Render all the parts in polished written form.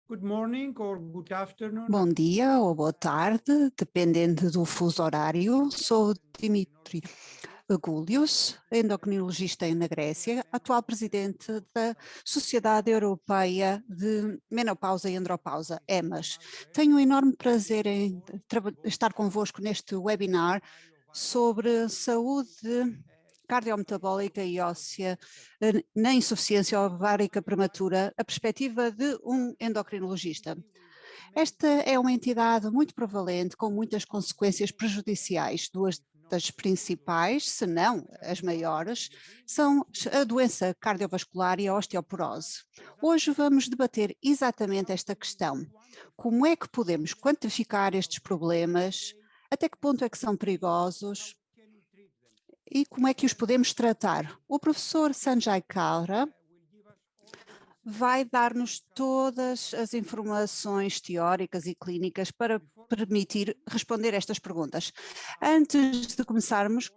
Good morning or good afternoon. Bom dia ou boa tarde, dependendo do fuso horário. Sou Dimitri Agoulios, endocrinologista na Grécia, atual presidente da Sociedade Europeia de Menopausa e Andropausa, EMAS. Tenho um enorme prazer em estar convosco neste webinar sobre saúde cardiometabólica e óssea na insuficiência ovárica prematura, a perspectiva de um endocrinologista. Esta é uma entidade muito prevalente, com muitas consequências prejudiciais. Duas das principais, se não as maiores, são a doença cardiovascular e a osteoporose. Hoje vamos debater exatamente esta questão. Como é que podemos quantificar estes problemas? Até que ponto é que são perigosos? E como é que os podemos tratar? O professor Sanjay Kalra vai dar-nos todas as informações teóricas e clínicas para permitir responder estas perguntas. Antes de começarmos,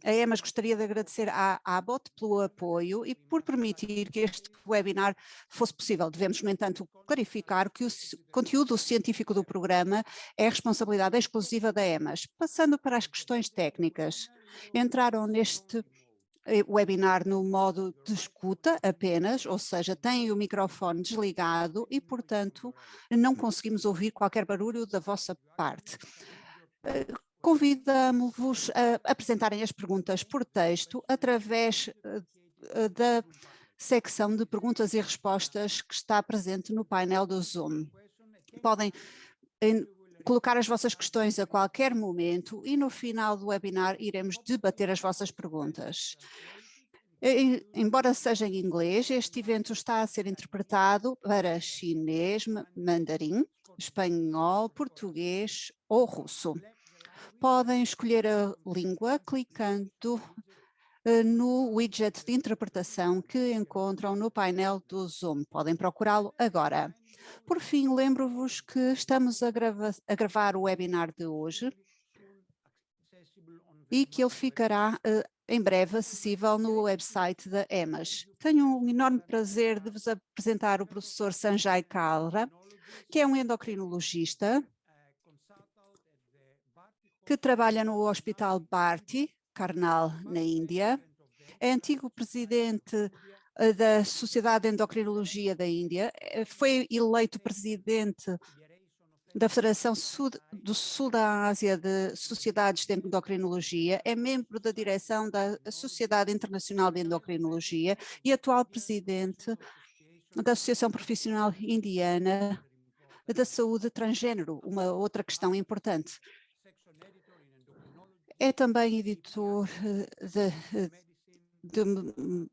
a EMAS gostaria de agradecer à Abbott pelo apoio e por permitir que este webinar fosse possível. Devemos, no entanto, clarificar que o conteúdo científico do programa é responsabilidade exclusiva da EMAS. Passando para as questões técnicas, entraram neste webinar no modo de escuta apenas, ou seja, têm o microfone desligado e, portanto, não conseguimos ouvir qualquer barulho da vossa parte. Convidamos-vos a apresentarem as perguntas por texto através da secção de perguntas e respostas que está presente no painel do Zoom. Podem colocar as vossas questões a qualquer momento e no final do webinar iremos debater as vossas perguntas. Embora seja em inglês, este evento está a ser interpretado para chinês, mandarim, espanhol, português ou russo. Podem escolher a língua clicando no widget de interpretação que encontram no painel do Zoom. Podem procurá-lo agora. Por fim, lembro-vos que estamos a gravar o webinar de hoje e que ele ficará em breve acessível no website da EMAS. Tenho um enorme prazer de vos apresentar o professor Sanjay Kalra, que é um endocrinologista que trabalha no Hospital Bharti, Karnal, na Índia. É antigo presidente da Sociedade de Endocrinologia da Índia, foi eleito presidente da Federação do Sul da Ásia de Sociedades de Endocrinologia, é membro da direção da Sociedade Internacional de Endocrinologia e atual presidente da Associação Profissional Indiana da Saúde Transgênero, uma outra questão importante. É também editor de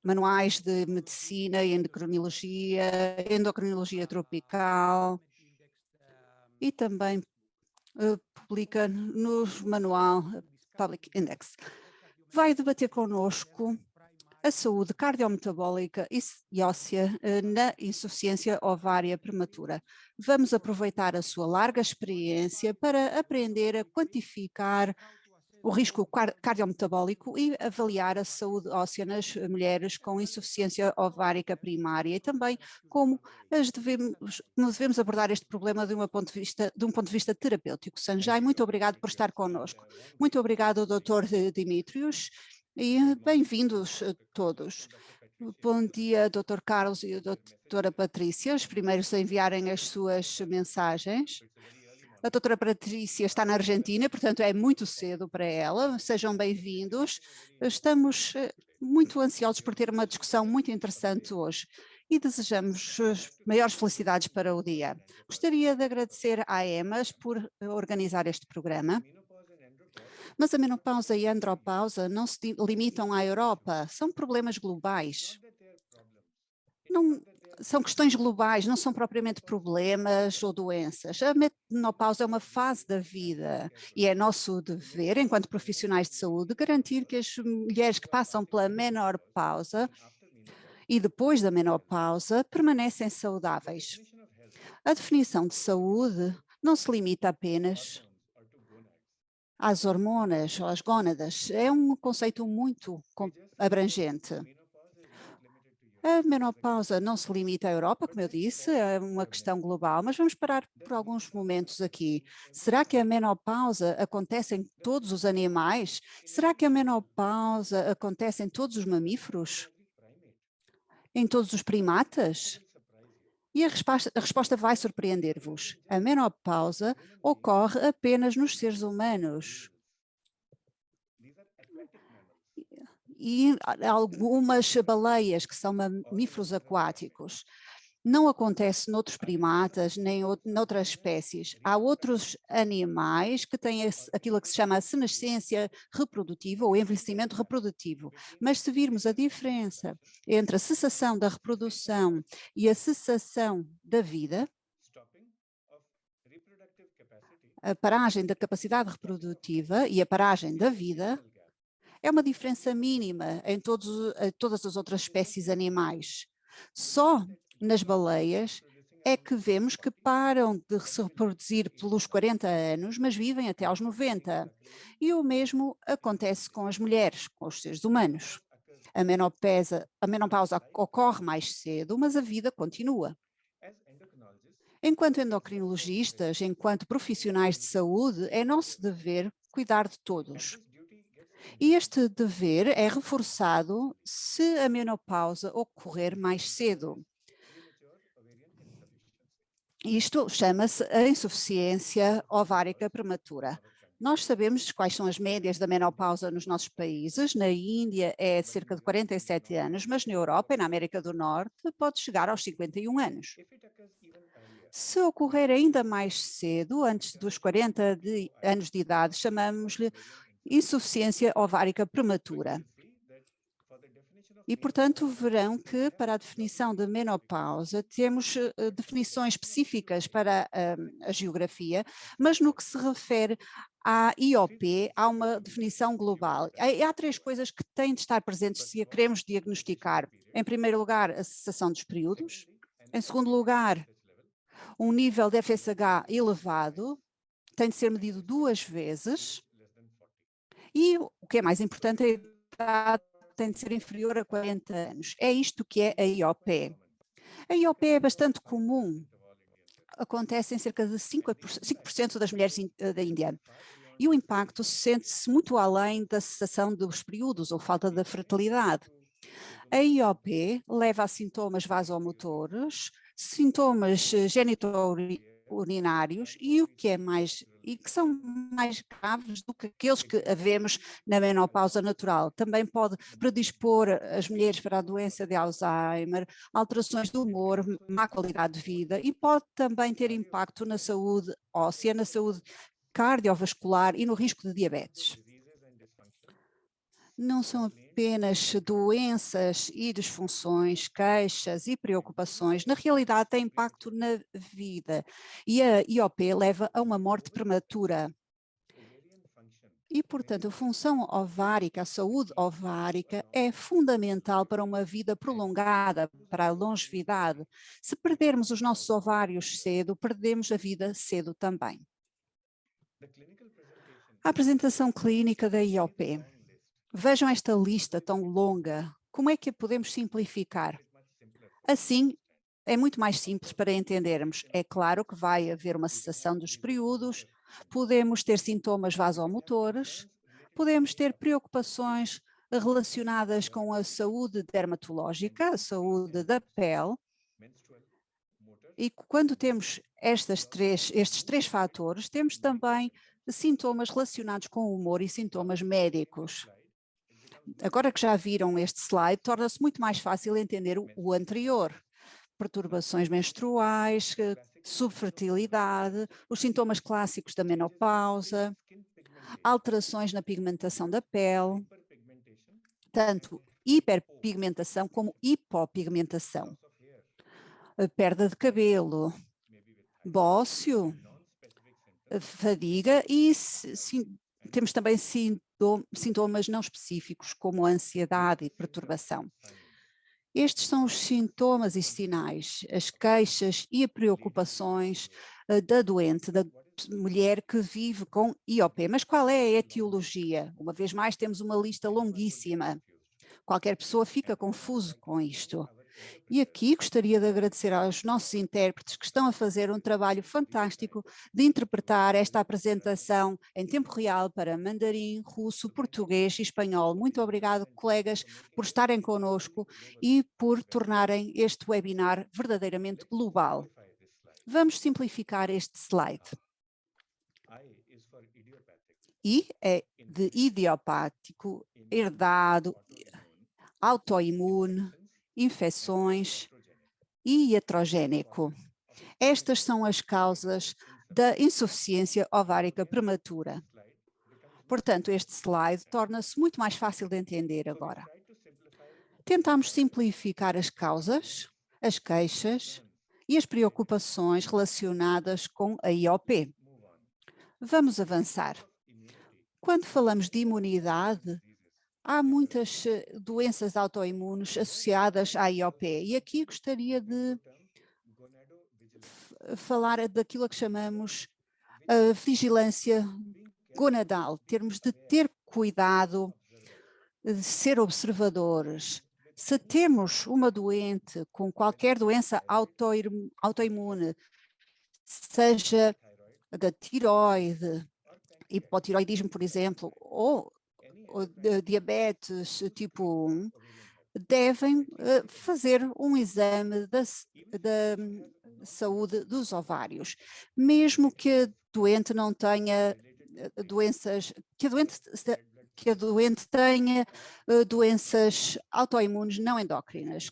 manuais de medicina e endocrinologia tropical, e também publica no manual Public Index. Vai debater connosco a saúde cardiometabólica e óssea na insuficiência ovária prematura. Vamos aproveitar a sua larga experiência para aprender a quantificar o risco cardiometabólico e avaliar a saúde óssea nas mulheres com insuficiência ovárica primária e também como devemos abordar este problema de um ponto de vista terapêutico. Sanjay, muito obrigado por estar connosco. Muito obrigado, Dr. Dimitrios, e bem-vindos a todos. Bom dia, Dr. Carlos e a doutora Patrícia, os primeiros a enviarem as suas mensagens. A doutora Patrícia está na Argentina, portanto é muito cedo para ela. Sejam bem-vindos. Estamos muito ansiosos por ter uma discussão muito interessante hoje e desejamos as maiores felicidades para o dia. Gostaria de agradecer à EMAS por organizar este programa. Mas a menopausa e a andropausa não se limitam à Europa, são problemas globais. São questões globais, não são propriamente problemas ou doenças. A menopausa é uma fase da vida e é nosso dever, enquanto profissionais de saúde, garantir que as mulheres que passam pela menopausa e depois da menopausa permanecem saudáveis. A definição de saúde não se limita apenas às hormonas ou às gónadas, é um conceito muito abrangente. A menopausa não se limita à Europa, como eu disse, é uma questão global, mas vamos parar por alguns momentos aqui. Será que a menopausa acontece em todos os animais? Será que a menopausa acontece em todos os mamíferos? Em todos os primatas? E a resposta vai surpreender-vos. A menopausa ocorre apenas nos seres humanos. E algumas baleias, que são mamíferos aquáticos. Não acontece noutros primatas, nem noutras espécies. Há outros animais que têm aquilo que se chama a senescência reprodutiva ou envelhecimento reprodutivo. Mas se virmos a diferença entre a cessação da reprodução e a cessação da vida, a paragem da capacidade reprodutiva e a paragem da vida, é uma diferença mínima em todas as outras espécies animais. Só nas baleias é que vemos que param de se reproduzir pelos 40 anos, mas vivem até aos 90. E o mesmo acontece com as mulheres, com os seres humanos. A menopausa ocorre mais cedo, mas a vida continua. Enquanto endocrinologistas, enquanto profissionais de saúde, é nosso dever cuidar de todos. E este dever é reforçado se a menopausa ocorrer mais cedo. Isto chama-se a insuficiência ovárica prematura. Nós sabemos quais são as médias da menopausa nos nossos países. Na Índia é de cerca de 47 anos, mas na Europa e na América do Norte pode chegar aos 51 anos. Se ocorrer ainda mais cedo, antes dos 40 anos de idade, chamamos-lhe insuficiência ovárica prematura. E, portanto, verão que para a definição de menopausa temos definições específicas para a geografia, mas no que se refere à IOP, há uma definição global. Há três coisas que têm de estar presentes se a queremos diagnosticar. Em primeiro lugar, a cessação dos períodos. Em segundo lugar, um nível de FSH elevado, tem de ser medido 2 vezes. E o que é mais importante, a idade tem de ser inferior a 40 anos. É isto que é a IOP. A IOP é bastante comum, acontece em cerca de 5% das mulheres da Índia. E o impacto sente-se muito além da cessação dos períodos ou falta de fertilidade. A IOP leva a sintomas vasomotores, sintomas genitourinários e que são mais graves do que aqueles que havemos na menopausa natural. Também pode predispor as mulheres para a doença de Alzheimer, alterações do humor, má qualidade de vida e pode também ter impacto na saúde óssea, na saúde cardiovascular e no risco de diabetes. Não são apenas doenças e disfunções, queixas e preocupações, na realidade tem impacto na vida e a IOP leva a uma morte prematura. E, portanto, a função ovárica, a saúde ovárica é fundamental para uma vida prolongada, para a longevidade. Se perdermos os nossos ovários cedo, perdemos a vida cedo também. A apresentação clínica da IOP. Vejam esta lista tão longa. Como é que a podemos simplificar? Assim, é muito mais simples para entendermos. É claro que vai haver uma cessação dos períodos, podemos ter sintomas vasomotores, podemos ter preocupações relacionadas com a saúde dermatológica, a saúde da pele. E quando temos estes três fatores, temos também sintomas relacionados com o humor e sintomas médicos. Agora que já viram este slide, torna-se muito mais fácil entender o anterior. Perturbações menstruais, subfertilidade, os sintomas clássicos da menopausa, alterações na pigmentação da pele, tanto hiperpigmentação como hipopigmentação, perda de cabelo, bócio, fadiga e temos também sintomas não específicos, como ansiedade e perturbação. Estes são os sintomas e sinais, as queixas e preocupações da doente, da mulher que vive com IOP. Mas qual é a etiologia? Uma vez mais, temos uma lista longuíssima. Qualquer pessoa fica confuso com isto. E aqui gostaria de agradecer aos nossos intérpretes que estão a fazer um trabalho fantástico de interpretar esta apresentação em tempo real para mandarim, russo, português e espanhol. Muito obrigado, colegas, por estarem conosco e por tornarem este webinar verdadeiramente global. Vamos simplificar este slide. I é de idiopático, herdado, autoimune, infecções e iatrogénico. Estas são as causas da insuficiência ovárica prematura. Portanto, este slide torna-se muito mais fácil de entender agora. Tentamos simplificar as causas, as queixas e as preocupações relacionadas com a IOP. Vamos avançar. Quando falamos de imunidade, há muitas doenças autoimunes associadas à IOP e aqui gostaria de falar daquilo que chamamos a vigilância gonadal, termos de ter cuidado, de ser observadores. Se temos uma doente com qualquer doença autoimune, seja da tiroide, hipotiroidismo, por exemplo, ou diabetes tipo 1, devem fazer um exame da saúde dos ovários, mesmo que a doente não tenha doenças, que a doente tenha doenças autoimunes não endócrinas,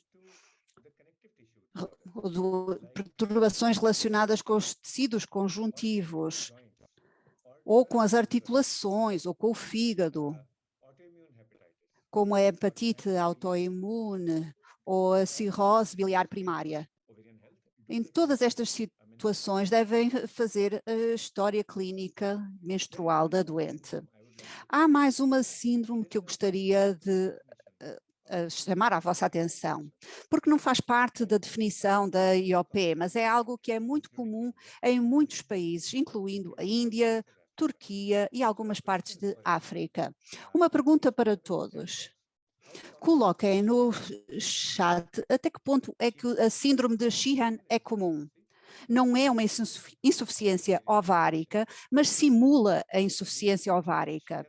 perturbações relacionadas com os tecidos conjuntivos, ou com as articulações, ou com o fígado, como a hepatite autoimune ou a cirrose biliar primária. Em todas estas situações devem fazer a história clínica menstrual da doente. Há mais uma síndrome que eu gostaria de chamar a vossa atenção, porque não faz parte da definição da IOP, mas é algo que é muito comum em muitos países, incluindo a Índia, Turquia e algumas partes de África. Uma pergunta para todos. Coloquem no chat até que ponto é que a síndrome de Sheehan é comum. Não é uma insuficiência ovárica, mas simula a insuficiência ovárica.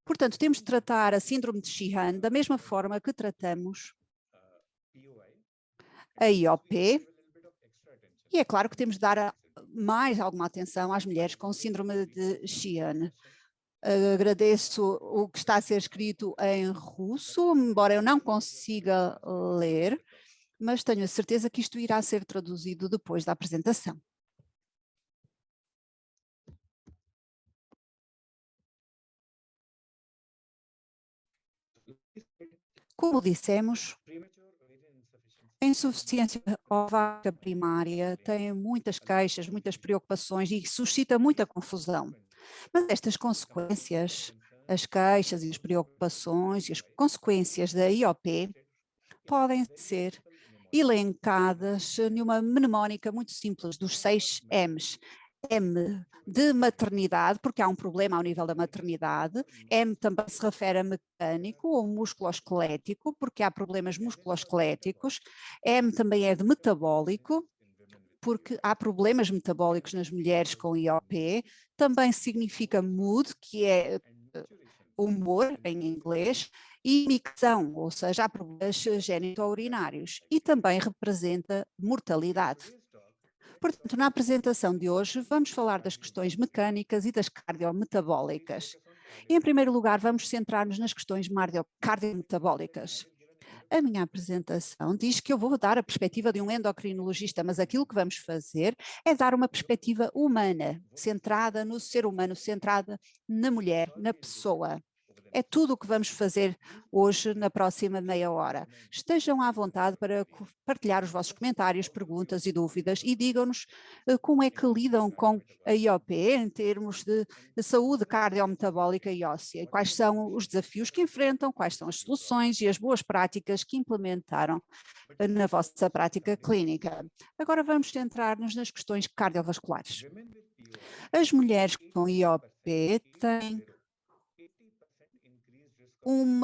Portanto, temos de tratar a síndrome de Sheehan da mesma forma que tratamos a IOP, e é claro que temos de dar mais alguma atenção às mulheres com síndrome de Sheehan. Agradeço o que está a ser escrito em russo, embora eu não consiga ler, mas tenho a certeza que isto irá ser traduzido depois da apresentação. Como dissemos, a insuficiência ovárica primária tem muitas queixas, muitas preocupações e suscita muita confusão. Mas estas consequências, as queixas e as preocupações e as consequências da IOP podem ser elencadas numa mnemónica muito simples dos 6 M's. M de maternidade, porque há um problema ao nível da maternidade. M também se refere a mecânico ou musculoesquelético, porque há problemas musculoesqueléticos. M também é de metabólico, porque há problemas metabólicos nas mulheres com IOP. Também significa mood, que é humor em inglês, e micção, ou seja, há problemas genito-urinários. E também representa mortalidade. Portanto, na apresentação de hoje vamos falar das questões mecânicas e das cardiometabólicas. E, em primeiro lugar, vamos centrar-nos nas questões cardiometabólicas. A minha apresentação diz que eu vou dar a perspectiva de um endocrinologista, mas aquilo que vamos fazer é dar uma perspectiva humana, centrada no ser humano, centrada na mulher, na pessoa. É tudo o que vamos fazer hoje na próxima meia hora. Estejam à vontade para partilhar os vossos comentários, perguntas e dúvidas e digam-nos como é que lidam com a IOP em termos de saúde cardiometabólica e óssea, e quais são os desafios que enfrentam, quais são as soluções e as boas práticas que implementaram na vossa prática clínica. Agora vamos centrar-nos nas questões cardiovasculares. As mulheres com IOP têm um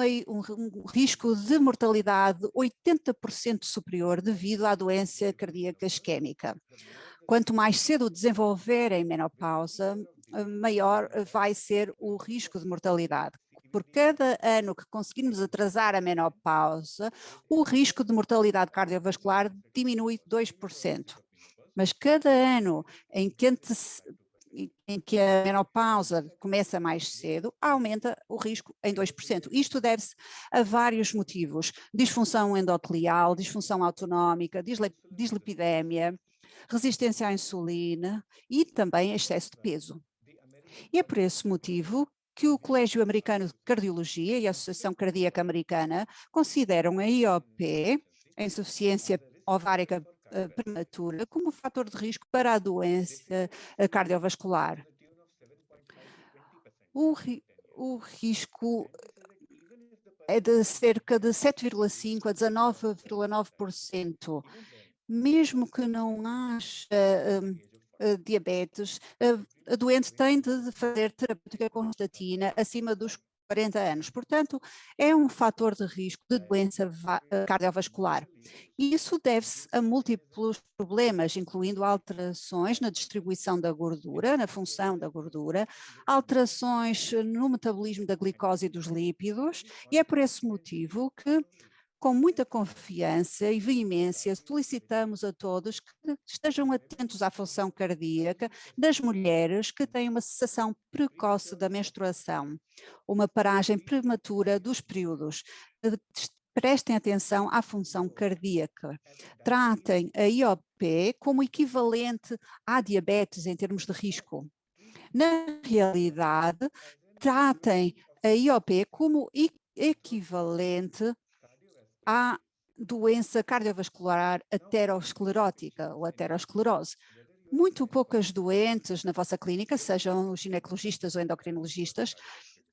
risco de mortalidade 80% superior devido à doença cardíaca isquémica. Quanto mais cedo desenvolverem menopausa, maior vai ser o risco de mortalidade. Por cada ano que conseguirmos atrasar a menopausa, o risco de mortalidade cardiovascular diminui 2%. Mas cada ano em que a menopausa começa mais cedo, aumenta o risco em 2%. Isto deve-se a vários motivos: disfunção endotelial, disfunção autonómica, dislipidemia, resistência à insulina e também excesso de peso. E é por esse motivo que o Colégio Americano de Cardiologia e a Associação Cardíaca Americana consideram a IOP, a insuficiência ovárica prematura, como fator de risco para a doença cardiovascular. O risco é de cerca de 7,5% a 19,9%. Mesmo que não haja diabetes, a doente tem de fazer terapêutica com estatina acima dos 40 anos. Portanto, é um fator de risco de doença cardiovascular. E isso deve-se a múltiplos problemas, incluindo alterações na distribuição da gordura, na função da gordura, alterações no metabolismo da glicose e dos lípidos, e é por esse motivo que, com muita confiança e veemência, solicitamos a todos que estejam atentos à função cardíaca das mulheres que têm uma cessação precoce da menstruação, uma paragem prematura dos períodos. Prestem atenção à função cardíaca. Tratem a IOP como equivalente à diabetes em termos de risco. Na realidade, tratem a IOP como equivalente à doença cardiovascular aterosclerótica ou aterosclerose. Muito poucas doentes na vossa clínica, sejam ginecologistas ou endocrinologistas,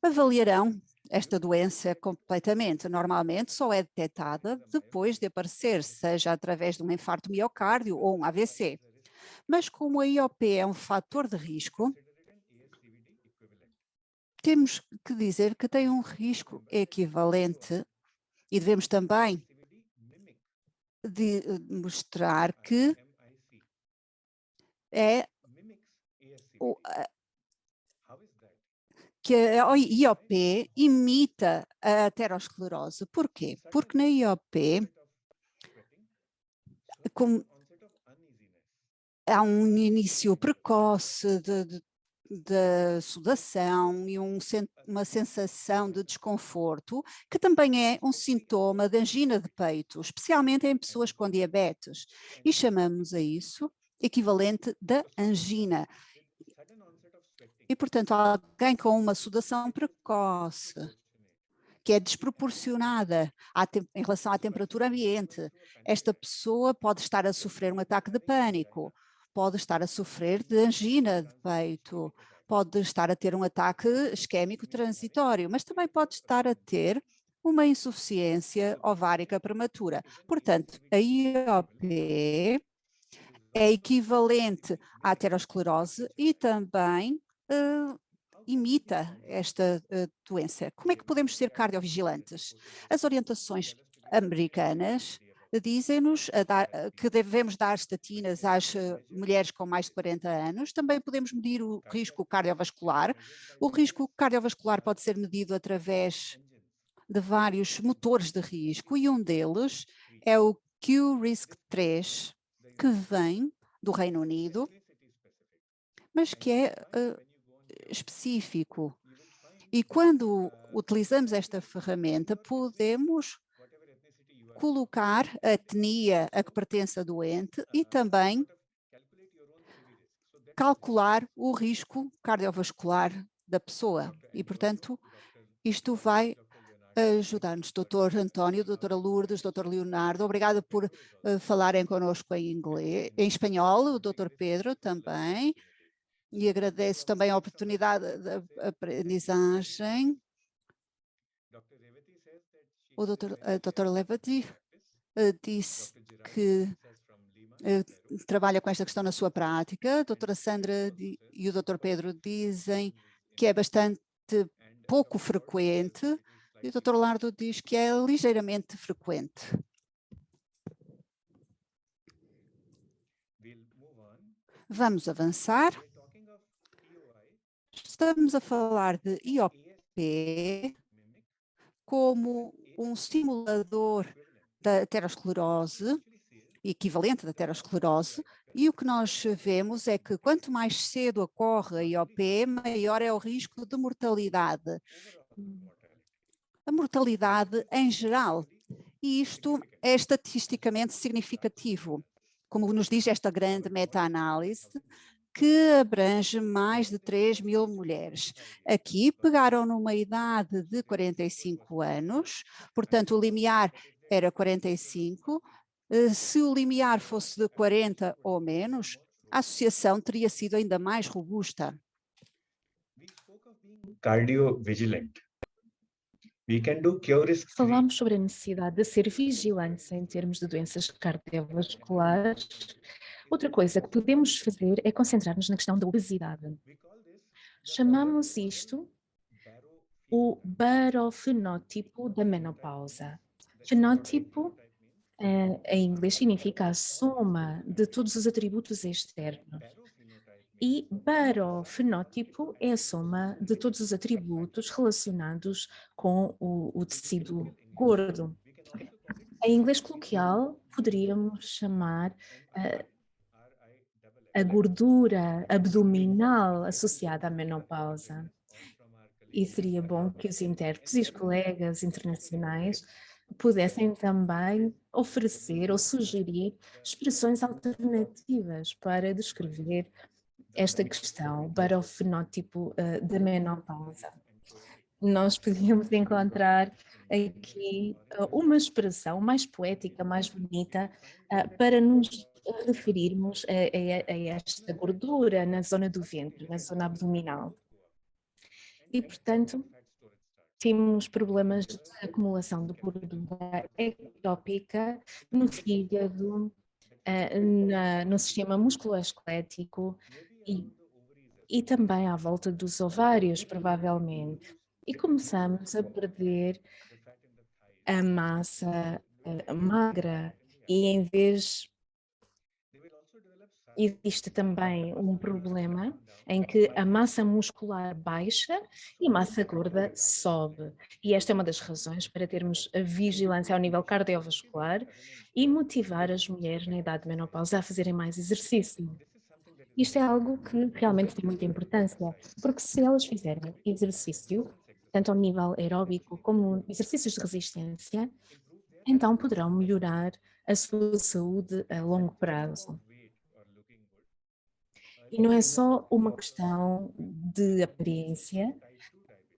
avaliarão esta doença completamente. Normalmente só é detectada depois de aparecer, seja através de um infarto miocárdio ou um AVC. Mas como a IOP é um fator de risco, temos que dizer que tem um risco equivalente e devemos também mostrar que a IOP imita a aterosclerose. Por quê? Porque na IOP há um início precoce de sudação e uma sensação de desconforto, que também é um sintoma de angina de peito, especialmente em pessoas com diabetes, e chamamos a isso equivalente da angina. E, portanto, alguém com uma sudação precoce, que é desproporcionada em relação à temperatura ambiente, esta pessoa pode estar a sofrer um ataque de pânico, pode estar a sofrer de angina de peito, pode estar a ter um ataque isquémico transitório, mas também pode estar a ter uma insuficiência ovárica prematura. Portanto, a IOP é equivalente à aterosclerose e também imita esta doença. Como é que podemos ser cardiovigilantes? As orientações americanas dizem-nos que devemos dar estatinas às mulheres com mais de 40 anos. Também podemos medir o risco cardiovascular. O risco cardiovascular pode ser medido através de vários motores de risco e um deles é o Q-RISK-3, que vem do Reino Unido, mas que é específico. E quando utilizamos esta ferramenta, podemos colocar a etnia a que pertence a doente e também calcular o risco cardiovascular da pessoa. E, portanto, isto vai ajudar-nos. Doutor António, doutora Lourdes, doutor Leonardo, obrigada por falarem connosco em inglês, em espanhol, o doutor Pedro também, e agradeço também a oportunidade de aprendizagem. A doutora Levati disse que trabalha com esta questão na sua prática. A doutora Sandra e o doutor Pedro dizem que é bastante pouco frequente E o Dr. Lardo diz que é ligeiramente frequente. Vamos avançar. Estamos a falar de IOP como um simulador da aterosclerose, equivalente da aterosclerose, e o que nós vemos é que quanto mais cedo ocorre a IOP, maior é o risco de mortalidade. A mortalidade em geral, e isto é estatisticamente significativo, como nos diz esta grande meta-análise, que abrange mais de 3.000 mulheres. Aqui pegaram numa idade de 45 anos, portanto o limiar era 45, se o limiar fosse de 40 ou menos, a associação teria sido ainda mais robusta. Cardiovigilant. We can do cure risk screen. Falamos sobre a necessidade de ser vigilantes em termos de doenças cardiovasculares. Outra coisa que podemos fazer é concentrar-nos na questão da obesidade. Chamamos isto o barofenótipo da menopausa. Fenótipo, em inglês, significa a soma de todos os atributos externos. E barofenótipo é a soma de todos os atributos relacionados com o tecido gordo. Em inglês coloquial, poderíamos chamar a gordura abdominal associada à menopausa. E seria bom que os intérpretes e os colegas internacionais pudessem também oferecer ou sugerir expressões alternativas para descrever esta questão para o fenótipo da menopausa. Nós podíamos encontrar aqui uma expressão mais poética, mais bonita, para nos referirmos a esta gordura na zona do ventre, na zona abdominal. E, portanto, temos problemas de acumulação de gordura ectópica no fígado, no sistema musculoesquelético e também à volta dos ovários, provavelmente. E começamos a perder a massa magra e em vez... Existe também um problema em que a massa muscular baixa e a massa gorda sobe. E esta é uma das razões para termos a vigilância ao nível cardiovascular e motivar as mulheres na idade de menopausa a fazerem mais exercício. Isto é algo que realmente tem muita importância, porque se elas fizerem exercício, tanto ao nível aeróbico como exercícios de resistência, então poderão melhorar a sua saúde a longo prazo. E não é só uma questão de aparência,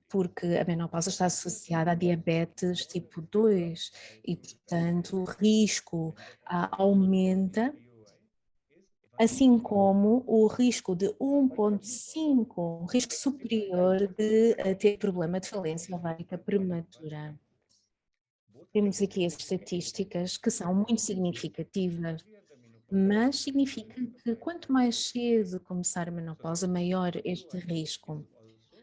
porque a menopausa está associada a diabetes tipo 2 e, portanto, o risco aumenta, assim como o risco de 1,5, um risco superior de ter problema de falência ovárica prematura. Temos aqui as estatísticas que são muito significativas, mas significa que quanto mais cedo começar a menopausa, maior este risco.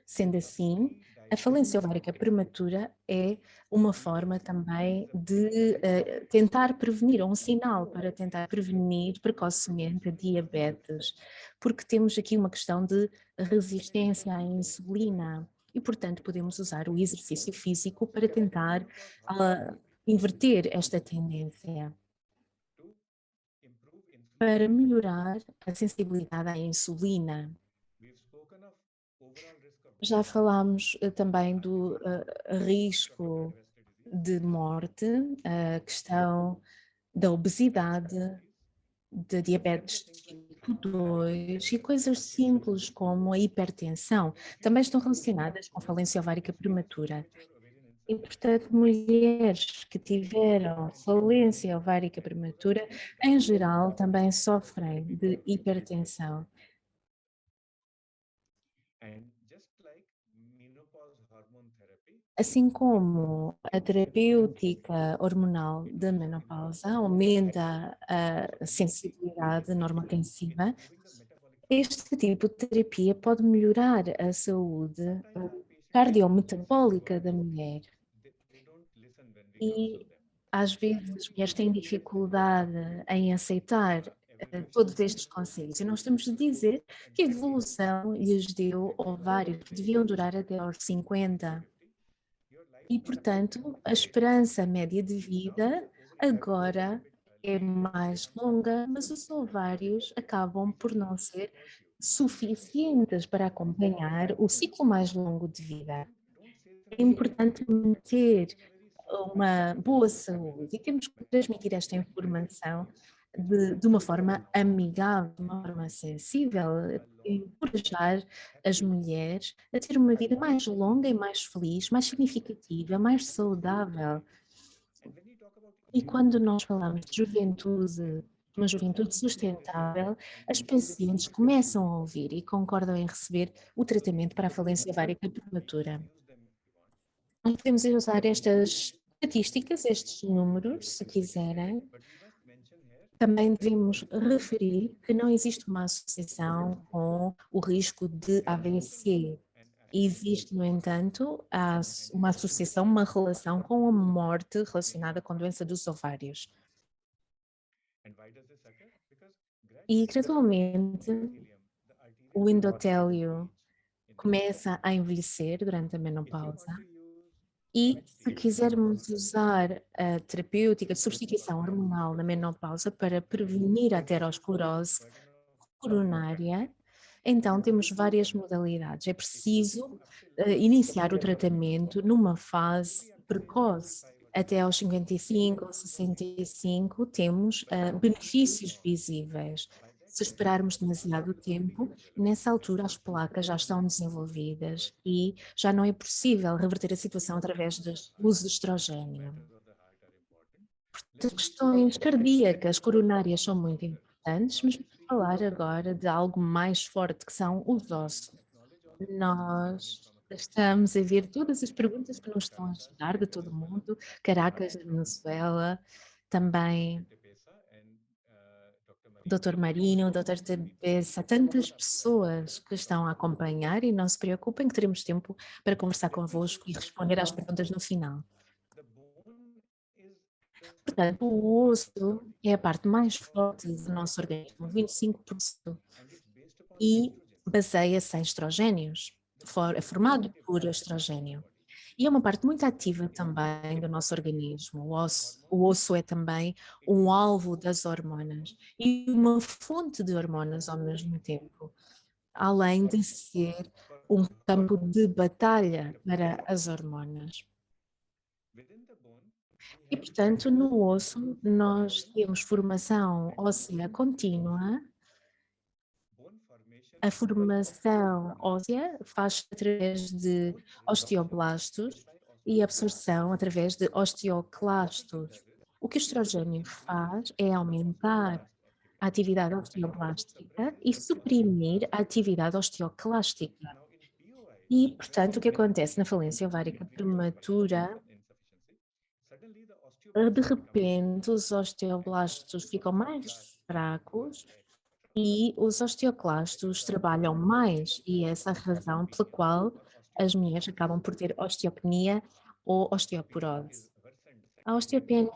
Sendo assim, a falência ovárica prematura é uma forma também de tentar prevenir, ou um sinal para tentar prevenir precocemente a diabetes, porque temos aqui uma questão de resistência à insulina e, portanto, podemos usar o exercício físico para tentar inverter esta tendência. Para melhorar a sensibilidade à insulina. Já falámos também do risco de morte, a questão da obesidade, da diabetes tipo 2 e coisas simples como a hipertensão também estão relacionadas com falência ovárica prematura. E, portanto, mulheres que tiveram falência ovárica prematura, em geral, também sofrem de hipertensão. Assim como a terapêutica hormonal da menopausa aumenta a sensibilidade normotensiva, este tipo de terapia pode melhorar a saúde cardiometabólica da mulher. E às vezes as mulheres têm dificuldade em aceitar todos estes conselhos. E nós temos de dizer que a evolução lhes deu ovários que deviam durar até aos 50. E, portanto, a esperança média de vida agora é mais longa, mas os ovários acabam por não ser suficientes para acompanhar o ciclo mais longo de vida. É importante manter uma boa saúde e temos que transmitir esta informação de uma forma amigável, de uma forma sensível, encorajar as mulheres a ter uma vida mais longa e mais feliz, mais significativa, mais saudável. E quando nós falamos de juventude, uma juventude sustentável, as pacientes começam a ouvir e concordam em receber o tratamento para a falência ovárica prematura. Nós podemos usar estas estatísticas, estes números, se quiserem. Também devemos referir que não existe uma associação com o risco de AVC. Existe, no entanto, uma associação, uma relação com a morte relacionada com a doença dos ovários. E, gradualmente, o endotélio começa a envelhecer durante a menopausa. E se quisermos usar a terapêutica de substituição hormonal na menopausa para prevenir a aterosclerose coronária, então temos várias modalidades. É preciso iniciar o tratamento numa fase precoce. Até aos 55 ou 65 temos benefícios visíveis. Se esperarmos demasiado tempo, nessa altura as placas já estão desenvolvidas e já não é possível reverter a situação através do uso de estrogênio. As questões cardíacas, coronárias são muito importantes, mas vamos falar agora de algo mais forte, que são os ossos. Nós estamos a ver todas as perguntas que nos estão a chegar de todo o mundo, Caracas, Venezuela, também Dr. Marino, Dr. Tebessa, tantas pessoas que estão a acompanhar e não se preocupem que teremos tempo para conversar convosco e responder às perguntas no final. Portanto, o osso é a parte mais forte do nosso organismo, 25%, e baseia-se em estrogénios, é formado por estrogênio. E é uma parte muito ativa também do nosso organismo. O osso é também um alvo das hormonas e uma fonte de hormonas ao mesmo tempo, além de ser um campo de batalha para as hormonas. E, portanto, no osso nós temos formação óssea contínua. A formação óssea faz através de osteoblastos e a absorção através de osteoclastos. O que o estrogênio faz é aumentar a atividade osteoblástica e suprimir a atividade osteoclástica. E, portanto, o que acontece na falência ovárica prematura, de repente os osteoblastos ficam mais fracos e os osteoclastos trabalham mais, e essa é a razão pela qual as mulheres acabam por ter osteopenia ou osteoporose. A osteopenia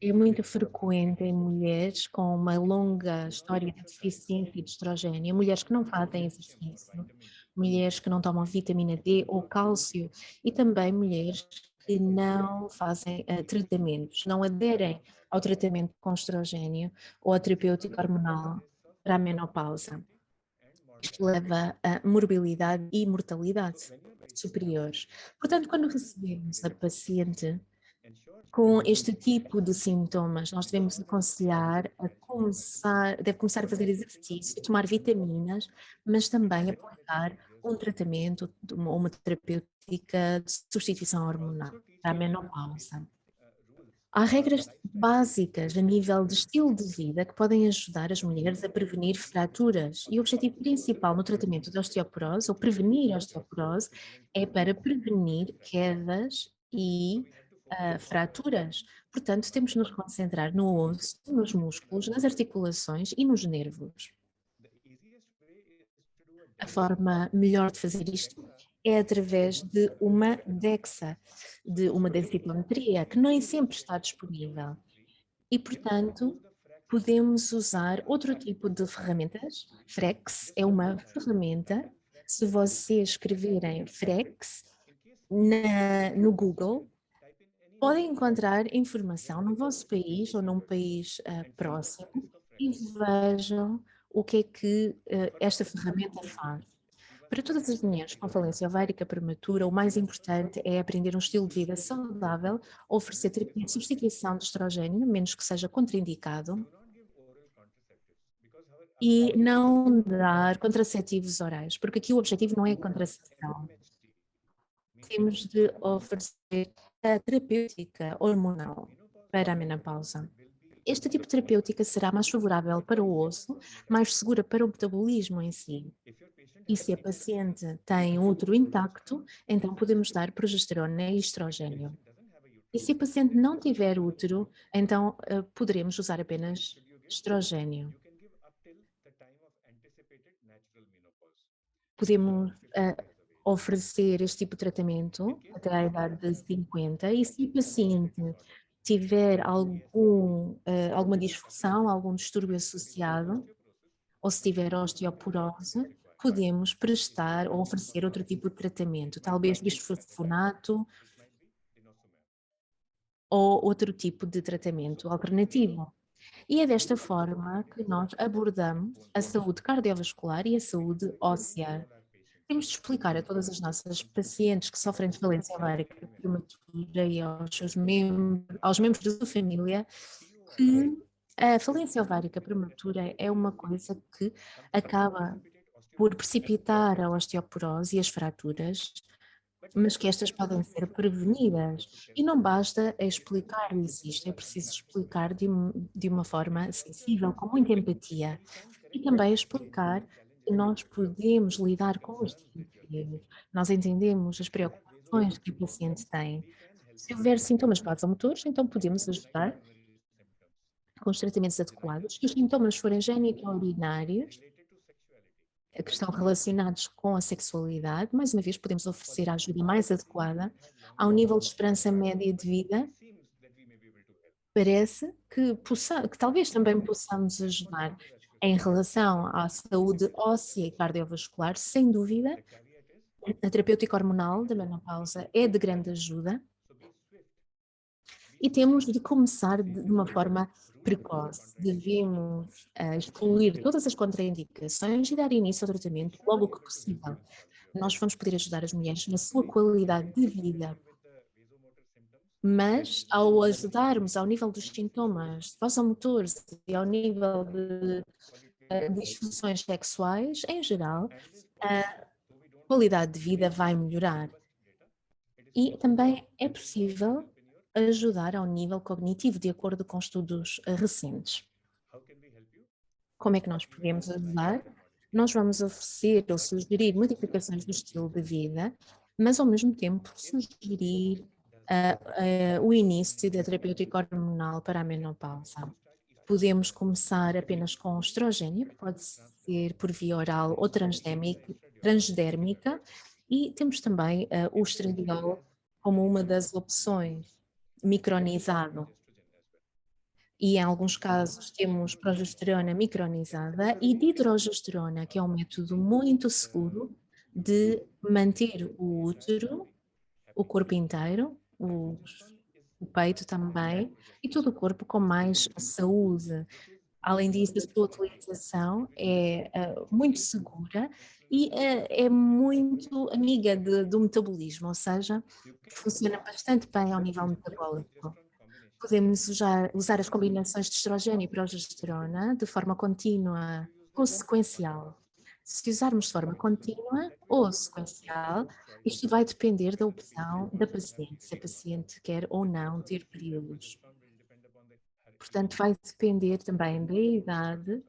é muito frequente em mulheres com uma longa história de deficiência de estrogênio, mulheres que não fazem exercício, mulheres que não tomam vitamina D ou cálcio e também mulheres que não fazem tratamentos, não aderem ao tratamento com estrogênio ou a terapêutica hormonal para a menopausa. Isto leva a morbilidade e mortalidade superiores. Portanto, quando recebemos a paciente com este tipo de sintomas, nós devemos aconselhar deve começar a fazer exercício, tomar vitaminas, mas também aplicar um tratamento, uma terapêutica de substituição hormonal para a menopausa. Há regras básicas a nível de estilo de vida que podem ajudar as mulheres a prevenir fraturas, e o objetivo principal no tratamento da osteoporose, ou prevenir a osteoporose, é para prevenir quedas e fraturas. Portanto, temos de nos concentrar no osso, nos músculos, nas articulações e nos nervos. A forma melhor de fazer isto é através de uma DEXA, de uma densitometria, que nem sempre está disponível. E, portanto, podemos usar outro tipo de ferramentas. FREX é uma ferramenta. Se vocês escreverem FREX no Google, podem encontrar informação no vosso país ou num país próximo e vejam o que é que esta ferramenta faz. Para todas as mulheres com falência ovárica prematura, o mais importante é aprender um estilo de vida saudável, oferecer terapia de substituição de estrogênio, menos que seja contraindicado, e não dar contraceptivos orais, porque aqui o objetivo não é a contracepção. Temos de oferecer a terapêutica hormonal para a menopausa. Este tipo de terapêutica será mais favorável para o osso, mais segura para o metabolismo em si. E se a paciente tem útero intacto, então podemos dar progesterona e estrogênio. E se a paciente não tiver útero, então poderemos usar apenas estrogênio. Podemos oferecer este tipo de tratamento até à idade de 50 e se o paciente tiver alguma disfunção, algum distúrbio associado, ou se tiver osteoporose, podemos prestar ou oferecer outro tipo de tratamento, talvez bisfosfonato ou outro tipo de tratamento alternativo. E é desta forma que nós abordamos a saúde cardiovascular e a saúde óssea. Temos de explicar a todas as nossas pacientes que sofrem de falência ovárica prematura e aos membros da sua família que a falência ovárica prematura é uma coisa que acaba por precipitar a osteoporose e as fraturas, mas que estas podem ser prevenidas. E não basta explicar-lhes isto, é preciso explicar de uma forma sensível, com muita empatia. E também explicar que nós podemos lidar com os desafios, nós entendemos as preocupações que o paciente tem. Se houver sintomas vasomotores, então podemos ajudar com os tratamentos adequados. Se os sintomas forem genito-urinários, que estão relacionados com a sexualidade, mais uma vez podemos oferecer a ajuda mais adequada ao nível de esperança média de vida. Parece que talvez também possamos ajudar em relação à saúde óssea e cardiovascular, sem dúvida. A terapêutica hormonal da menopausa é de grande ajuda e temos de começar de uma forma precoce. Devemos excluir todas as contraindicações e dar início ao tratamento logo que possível. Nós vamos poder ajudar as mulheres na sua qualidade de vida, mas ao ajudarmos ao nível dos sintomas vasomotores e ao nível de disfunções sexuais, em geral, a qualidade de vida vai melhorar. E também é possível ajudar ao nível cognitivo, de acordo com estudos recentes. Como é que nós podemos ajudar? Nós vamos oferecer ou sugerir modificações do estilo de vida, mas ao mesmo tempo sugerir o início da terapêutica hormonal para a menopausa. Podemos começar apenas com estrogênio, que pode ser por via oral ou transdérmica, e temos também o estradiol como uma das opções, micronizado. E em alguns casos temos progesterona micronizada e dihidrogesterona, que é um método muito seguro de manter o útero, o corpo inteiro, o peito também, e todo o corpo com mais saúde. Além disso, a sua utilização é muito segura e é muito amiga do metabolismo, ou seja, funciona bastante bem ao nível metabólico. Podemos usar as combinações de estrogênio e progesterona de forma contínua ou sequencial. Se usarmos de forma contínua ou sequencial, isto vai depender da opção da paciente, se a paciente quer ou não ter períodos. Portanto, vai depender também da idade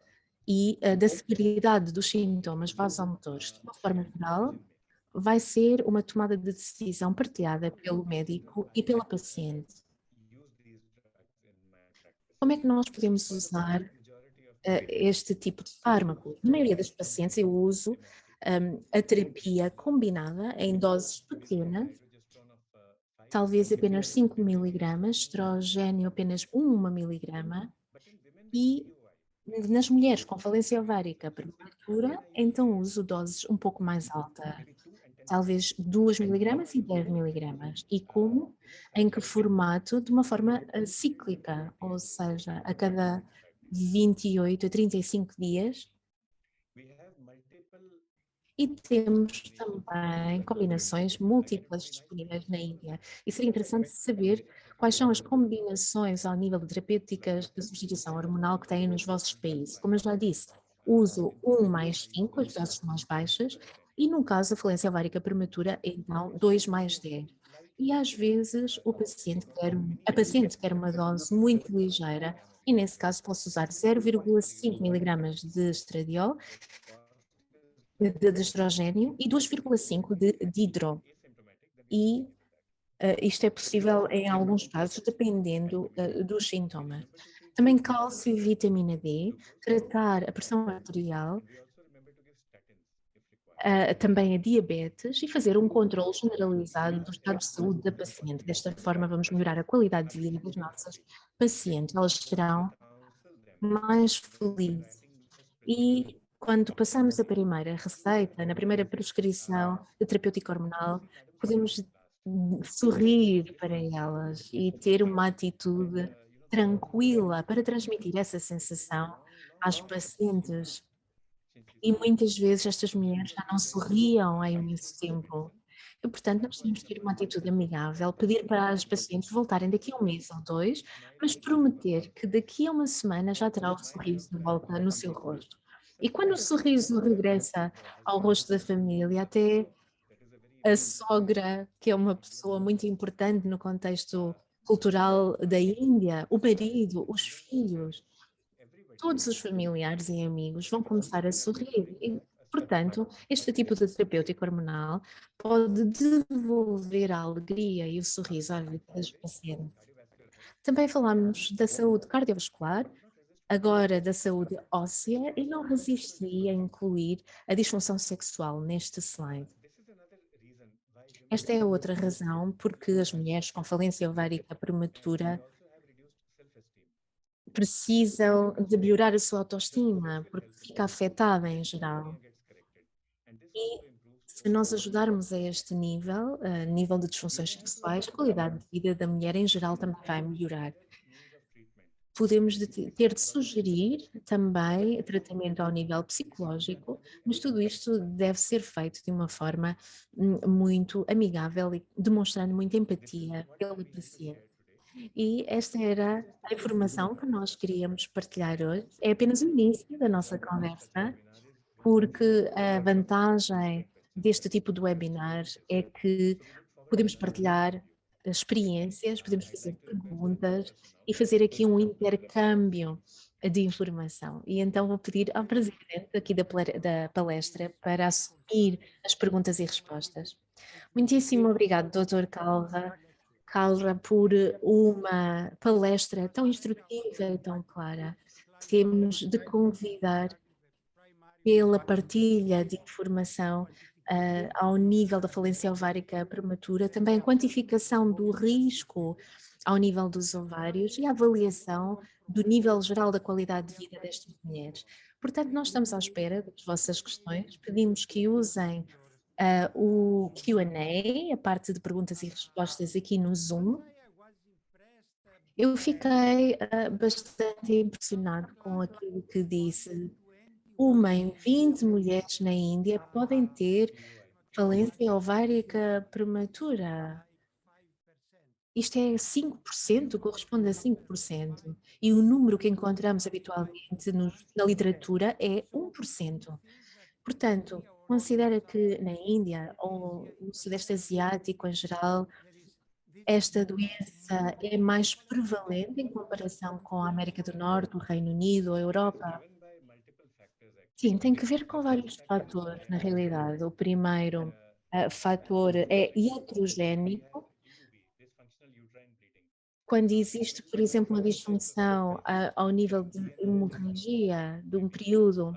e da severidade dos sintomas vasomotores. De uma forma geral, vai ser uma tomada de decisão partilhada pelo médico e pela paciente. Como é que nós podemos usar este tipo de fármaco? Na maioria das pacientes eu uso a terapia combinada em doses pequenas, talvez apenas 5 miligramas, estrogênio apenas 1 miligrama, e nas mulheres com falência ovárica prematura, então uso doses um pouco mais altas, talvez 2 miligramas e 10 miligramas. E como? Em que formato? De uma forma cíclica, ou seja, a cada 28 a 35 dias. E temos também combinações múltiplas disponíveis na Índia. E seria interessante saber quais são as combinações ao nível de terapêuticas de substituição hormonal que têm nos vossos países. Como eu já disse, uso 1 mais 5, as doses mais baixas, e no caso da falência ovárica prematura, então 2 mais 10. E às vezes a paciente quer uma dose muito ligeira, e nesse caso posso usar 0,5 miligramas de estradiol, de estrogênio, e 2,5 de dihidro. E isto é possível em alguns casos, dependendo dos sintomas. Também cálcio e vitamina D, tratar a pressão arterial, também a diabetes, e fazer um controle generalizado do estado de saúde da paciente. Desta forma vamos melhorar a qualidade de vida das nossas pacientes. Elas serão mais felizes. E quando passamos a primeira receita, na primeira prescrição de terapêutica hormonal, podemos sorrir para elas e ter uma atitude tranquila para transmitir essa sensação às pacientes. E muitas vezes estas mulheres já não sorriam há imenso tempo. E, portanto, nós temos que ter uma atitude amigável, pedir para as pacientes voltarem daqui a 1 mês ou 2, mas prometer que daqui a uma semana já terá o sorriso de volta no seu rosto. E quando o sorriso regressa ao rosto da família, até a sogra, que é uma pessoa muito importante no contexto cultural da Índia, o marido, os filhos, todos os familiares e amigos vão começar a sorrir. E, portanto, este tipo de terapêutica hormonal pode devolver a alegria e o sorriso à vida das pacientes. Também falamos da saúde cardiovascular, agora da saúde óssea, e não resisti a incluir a disfunção sexual neste slide. Esta é outra razão porque as mulheres com falência ovárica prematura precisam de melhorar a sua autoestima, porque fica afetada em geral. E se nós ajudarmos a este nível, a nível de disfunções sexuais, a qualidade de vida da mulher em geral também vai melhorar. Podemos ter de sugerir também tratamento ao nível psicológico, mas tudo isto deve ser feito de uma forma muito amigável e demonstrando muita empatia pela paciente. E esta era a informação que nós queríamos partilhar hoje. É apenas o início da nossa conversa, porque a vantagem deste tipo de webinar é que podemos partilhar experiências, podemos fazer perguntas e fazer aqui um intercâmbio de informação. E então vou pedir ao presidente aqui da palestra para assumir as perguntas e respostas. Muitíssimo obrigado, Dr. Calra, por uma palestra tão instrutiva e tão clara. Temos de convidar pela partilha de informação ao nível da falência ovárica prematura, também a quantificação do risco ao nível dos ovários e a avaliação do nível geral da qualidade de vida destas mulheres. Portanto, nós estamos à espera das vossas questões, pedimos que usem o Q&A, a parte de perguntas e respostas aqui no Zoom. Eu fiquei bastante impressionado com aquilo que disse. 1 em 20 mulheres na Índia podem ter falência ovárica prematura. Isto é 5%, corresponde a 5%. E o número que encontramos habitualmente na literatura é 1%. Portanto, considera que na Índia ou no Sudeste Asiático em geral, esta doença é mais prevalente em comparação com a América do Norte, o Reino Unido, a Europa? Sim, tem que ver com vários fatores, na realidade. O primeiro fator é iatrogénico. Quando existe, por exemplo, uma disfunção ao nível de hemorragia de um período,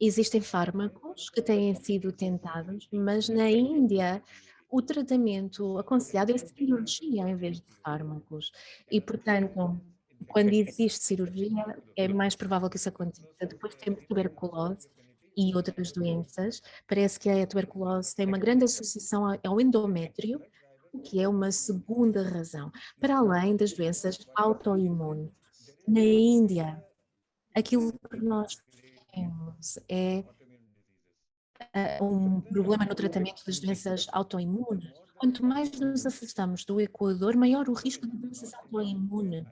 Existem fármacos que têm sido tentados, mas na Índia o tratamento aconselhado é cirurgia em vez de fármacos. E, portanto, quando existe cirurgia, é mais provável que isso aconteça. Depois temos tuberculose e outras doenças. Parece que a tuberculose tem uma grande associação ao endométrio, o que é uma segunda razão, para além das doenças autoimunes. Na Índia, aquilo que nós temos é um problema no tratamento das doenças autoimunes. Quanto mais nos afastamos do Equador, maior o risco de doenças autoimunes.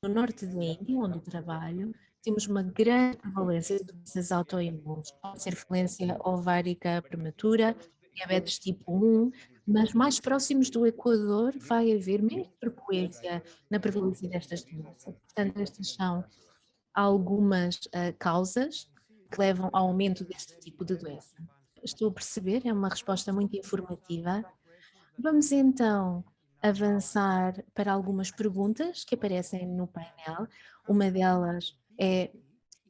No norte da Índia, onde trabalho, temos uma grande prevalência de doenças autoimunes. Pode ser falência ovárica prematura, diabetes tipo 1, mas mais próximos do Equador vai haver menos frequência na prevalência destas doenças. Portanto, estas são algumas causas que levam ao aumento deste tipo de doença. Estou a perceber, é uma resposta muito informativa. Vamos então avançar para algumas perguntas que aparecem no painel. Uma delas é: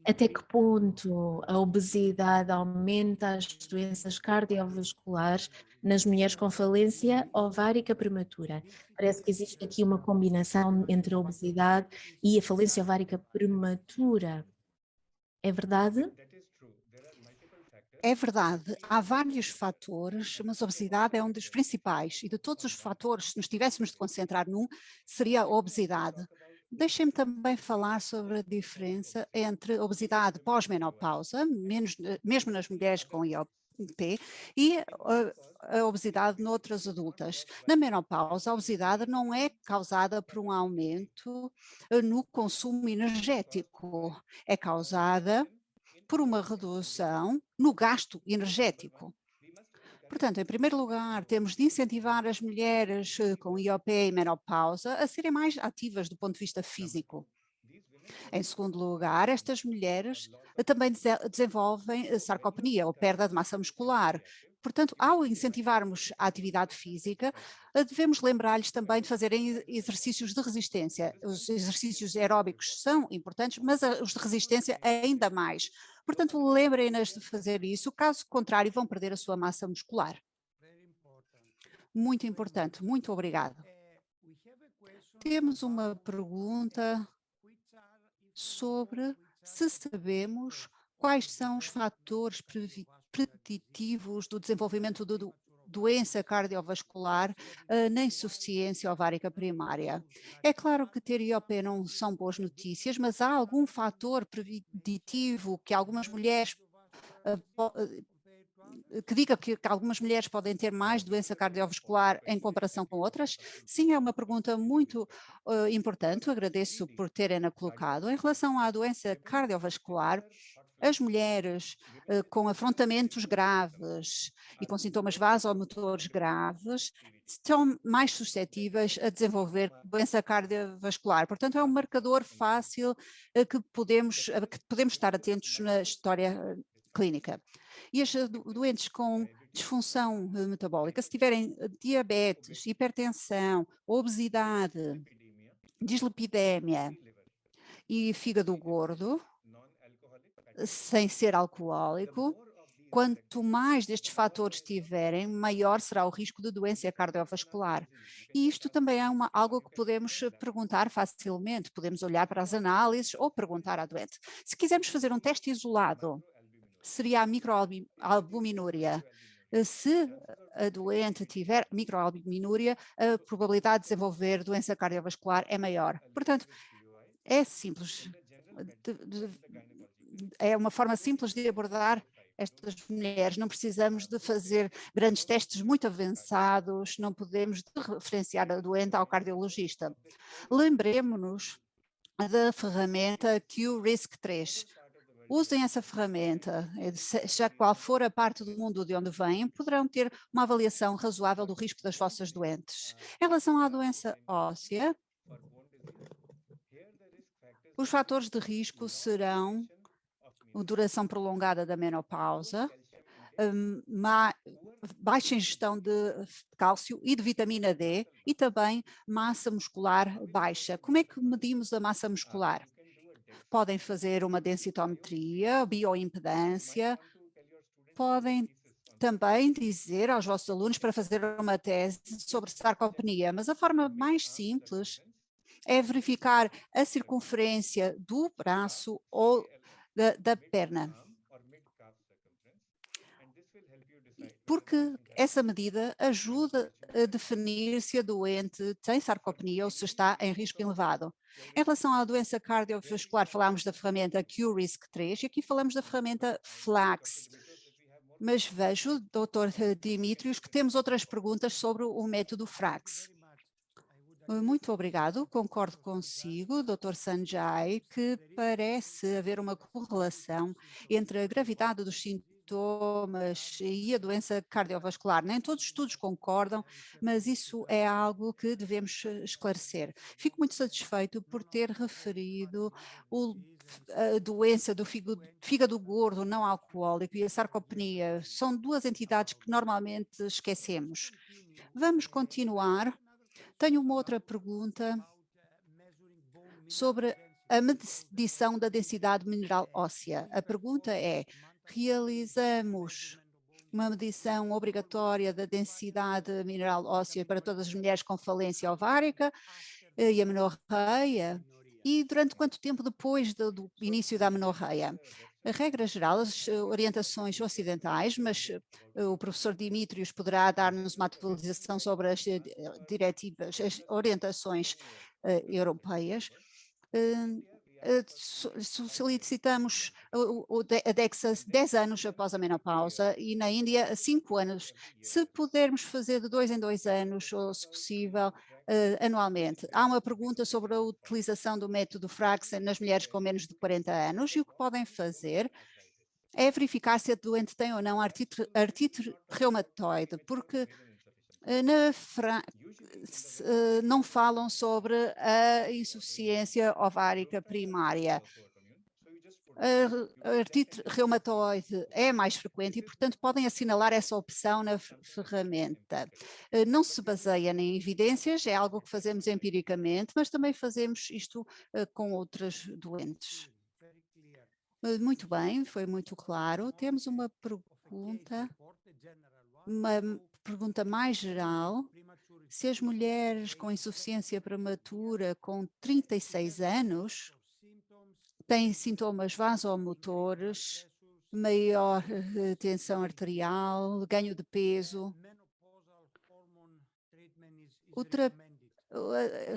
até que ponto a obesidade aumenta as doenças cardiovasculares nas mulheres com falência ovárica prematura? Parece que existe aqui uma combinação entre a obesidade e a falência ovárica prematura. É verdade? É verdade, há vários fatores, mas a obesidade é um dos principais e de todos os fatores, se nos tivéssemos de concentrar num, seria a obesidade. Deixem-me também falar sobre a diferença entre obesidade pós-menopausa, mesmo nas mulheres com IOP, e a obesidade noutras adultas. Na menopausa, a obesidade não é causada por um aumento no consumo energético, é causada por uma redução no gasto energético. Portanto, em primeiro lugar, temos de incentivar as mulheres com IOP e menopausa a serem mais ativas do ponto de vista físico. Em segundo lugar, estas mulheres também desenvolvem sarcopenia, ou perda de massa muscular. Portanto, ao incentivarmos a atividade física, devemos lembrar-lhes também de fazerem exercícios de resistência. Os exercícios aeróbicos são importantes, mas os de resistência ainda mais. Portanto, lembrem-nas de fazer isso, caso contrário vão perder a sua massa muscular. Muito importante, muito obrigado. Temos uma pergunta sobre se sabemos quais são os fatores preditivos do desenvolvimento da doença cardiovascular na insuficiência ovárica primária. É claro que ter IOP não são boas notícias, mas há algum fator preditivo que algumas mulheres que diga que algumas mulheres podem ter mais doença cardiovascular em comparação com outras? Sim, é uma pergunta muito importante, agradeço por terem-na colocado. Em relação à doença cardiovascular, as mulheres com afrontamentos graves e com sintomas vasomotores graves estão mais suscetíveis a desenvolver doença cardiovascular. Portanto, é um marcador fácil que podemos estar atentos na história clínica. E as doentes com disfunção metabólica, se tiverem diabetes, hipertensão, obesidade, dislipidémia e fígado gordo, sem ser alcoólico, quanto mais destes fatores tiverem, maior será o risco de doença cardiovascular. E isto também é algo que podemos perguntar facilmente, podemos olhar para as análises ou perguntar à doente. Se quisermos fazer um teste isolado, seria a microalbuminúria. Se a doente tiver microalbuminúria, a probabilidade de desenvolver doença cardiovascular é maior. Portanto, é simples. É uma forma simples de abordar estas mulheres. Não precisamos de fazer grandes testes muito avançados, não podemos referenciar a doente ao cardiologista. Lembremos-nos da ferramenta QRISK-3. Usem essa ferramenta, seja qual for a parte do mundo de onde vêm, poderão ter uma avaliação razoável do risco das vossas doentes. Em relação à doença óssea, os fatores de risco serão a duração prolongada da menopausa, baixa ingestão de cálcio e de vitamina D e também massa muscular baixa. Como é que medimos a massa muscular? podem fazer uma densitometria, bioimpedância, podem também dizer aos vossos alunos para fazer uma tese sobre sarcopenia, mas a forma mais simples é verificar a circunferência do braço ou da perna. Porque essa medida ajuda a definir se a doente tem sarcopenia ou se está em risco elevado. Em relação à doença cardiovascular, falámos da ferramenta QRISK-3 e aqui falamos da ferramenta FLAX. Mas vejo, Dr. Dimitrios, que temos outras perguntas sobre o método FLAX. Muito obrigado, concordo consigo, Dr. Sanjay, que parece haver uma correlação entre a gravidade dos sintomas e a doença cardiovascular. Nem todos os estudos concordam, mas isso é algo que devemos esclarecer. Fico muito satisfeito por ter referido a doença do fígado gordo não alcoólico e a sarcopenia. São duas entidades que normalmente esquecemos. Vamos continuar. Tenho uma outra pergunta sobre a medição da densidade mineral óssea. A pergunta é: realizamos uma medição obrigatória da densidade mineral óssea para todas as mulheres com falência ovárica e amenorreia? E durante quanto tempo depois do início da amenorreia? A regra geral, as orientações ocidentais, mas o professor Dimitrios poderá dar-nos uma atualização sobre as diretivas, as orientações europeias. Solicitamos a DEXA 10 anos após a menopausa e na Índia 5 anos. Se pudermos fazer de 2 em 2 anos, ou se possível, anualmente. Há uma pergunta sobre a utilização do método FRAX nas mulheres com menos de 40 anos e o que podem fazer é verificar se a doente tem ou não artrite reumatoide, porque não falam sobre a insuficiência ovárica primária. A artrite reumatoide é mais frequente e, portanto, podem assinalar essa opção na ferramenta. Não se baseia em evidências, é algo que fazemos empiricamente, mas também fazemos isto com outras doentes. Muito bem, foi muito claro. Temos uma pergunta mais geral. Se as mulheres com insuficiência prematura com 36 anos têm sintomas vasomotores, maior tensão arterial, ganho de peso,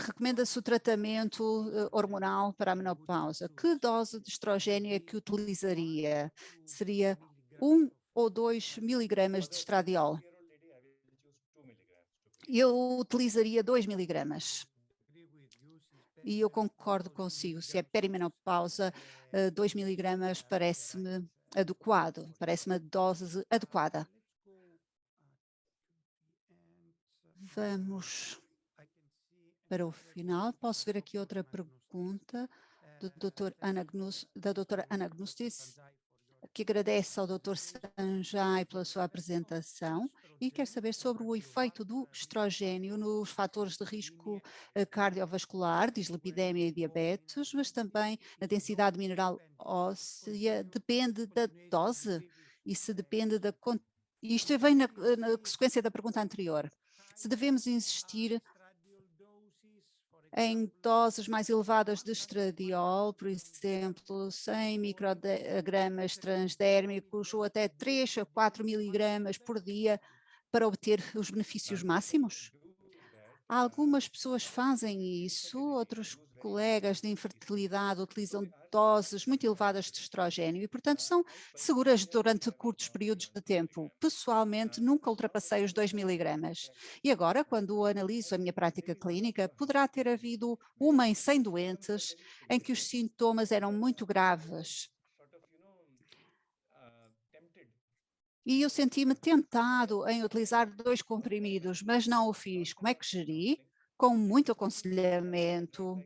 recomenda-se o tratamento hormonal para a menopausa. Que dose de estrogênio é que utilizaria? Seria 1 ou 2 miligramas de estradiol? Eu utilizaria 2 miligramas. E eu concordo consigo, se é perimenopausa, 2 miligramas parece-me adequado, parece-me a dose adequada. Vamos para o final. Posso ver aqui outra pergunta da doutora Ana Gnustis, que agradece ao Dr. Sanjay pela sua apresentação e quer saber sobre o efeito do estrogênio nos fatores de risco cardiovascular, dislipidemia e diabetes, mas também a densidade mineral óssea depende da dose e se depende da... Isto vem na sequência da pergunta anterior. Se devemos insistir em doses mais elevadas de estradiol, por exemplo, 100 microgramas transdérmicos ou até 3 a 4 miligramas por dia para obter os benefícios máximos? Algumas pessoas fazem isso, outros colegas de infertilidade utilizam doses muito elevadas de estrogênio e, portanto, são seguras durante curtos períodos de tempo. Pessoalmente, nunca ultrapassei os 2 miligramas. E agora, quando analiso a minha prática clínica, poderá ter havido 1 em 100 doentes em que os sintomas eram muito graves. E eu senti-me tentado em utilizar 2 comprimidos, mas não o fiz. Como é que geri? Com muito aconselhamento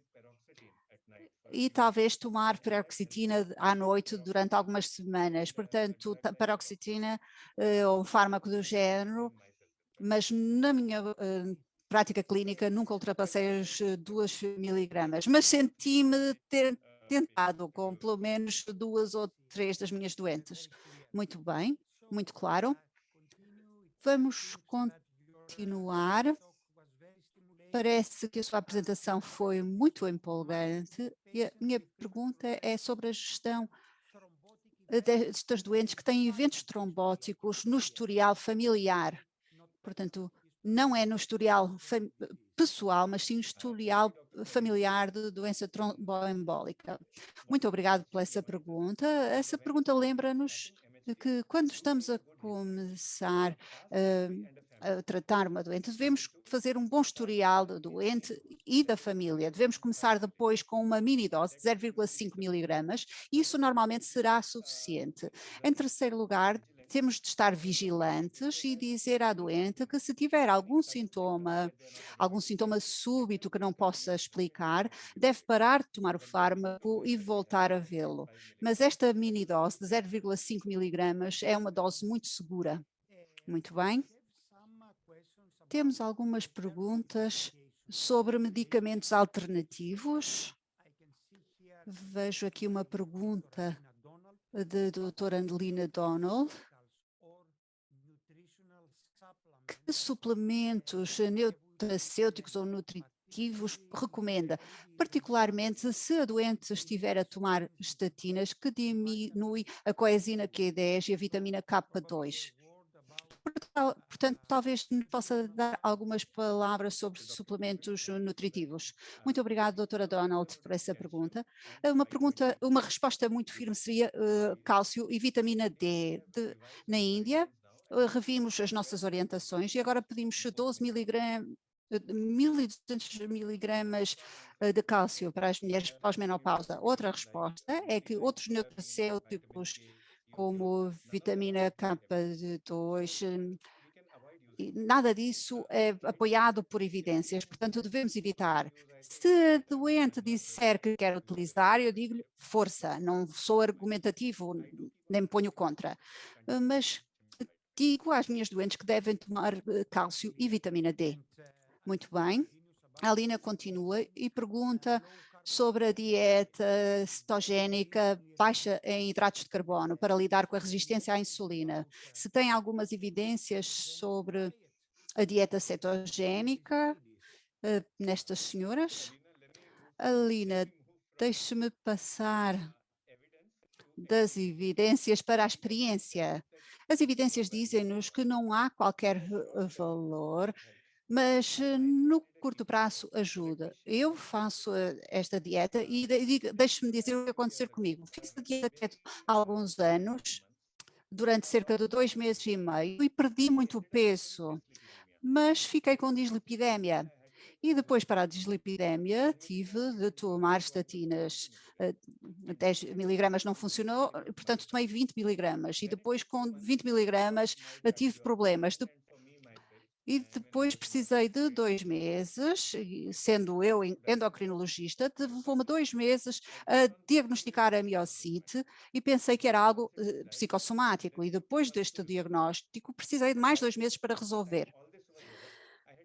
e talvez tomar paroxetina à noite durante algumas semanas. Portanto, paroxetina ou um fármaco do género, mas na minha prática clínica nunca ultrapassei os 2 miligramas. Mas senti-me tentado com pelo menos 2 ou 3 das minhas doenças. Muito bem, muito claro. Vamos continuar. Parece que a sua apresentação foi muito empolgante e a minha pergunta é sobre a gestão destas doentes que têm eventos trombóticos no historial familiar. Portanto, não é no historial pessoal, mas sim no historial familiar de doença tromboembólica. Muito obrigado por essa pergunta. Essa pergunta lembra-nos de que quando estamos a começar a tratar uma doente, devemos fazer um bom historial do doente e da família. Devemos começar depois com uma mini dose de 0,5 miligramas e isso normalmente será suficiente. Em terceiro lugar, temos de estar vigilantes e dizer à doente que se tiver algum sintoma súbito que não possa explicar, deve parar de tomar o fármaco e voltar a vê-lo. Mas esta mini dose de 0,5 miligramas é uma dose muito segura. Muito bem. Temos algumas perguntas sobre medicamentos alternativos. Vejo aqui uma pergunta da doutora Angelina Donald. Que suplementos nutracêuticos ou nutritivos recomenda, particularmente se a doente estiver a tomar estatinas que diminui a coenzima Q10 e a vitamina K2? Portanto, talvez nos possa dar algumas palavras sobre suplementos nutritivos. Muito obrigada, doutora Donald, por essa pergunta. Uma resposta muito firme seria cálcio e vitamina D. Na Índia, revimos as nossas orientações e agora pedimos 12 miligramas 1.200 miligramas de cálcio para as mulheres pós-menopausa. Outra resposta é que outros nutracêuticos como vitamina K2, nada disso é apoiado por evidências, portanto devemos evitar. Se a doente disser que quer utilizar, eu digo-lhe força, não sou argumentativo, nem me ponho contra, mas digo às minhas doentes que devem tomar cálcio e vitamina D. Muito bem. A Alina continua e pergunta sobre a dieta cetogénica baixa em hidratos de carbono para lidar com a resistência à insulina. Se tem algumas evidências sobre a dieta cetogénica nestas senhoras? Alina, deixe-me passar das evidências para a experiência. As evidências dizem-nos que não há qualquer valor, mas no curto prazo ajuda. Eu faço esta dieta e deixe-me dizer o que aconteceu comigo. Fiz a dieta keto há alguns anos, durante cerca de 2 meses e meio, e perdi muito peso, mas fiquei com dislipidémia. E depois, para a dislipidémia, tive de tomar estatinas. 10 miligramas não funcionou, portanto tomei 20 miligramas. E depois, com 20 miligramas, tive problemas. E depois precisei de 2 meses, sendo eu endocrinologista, levou-me 2 meses a diagnosticar a miocite e pensei que era algo psicossomático. E depois deste diagnóstico, precisei de mais 2 meses para resolver.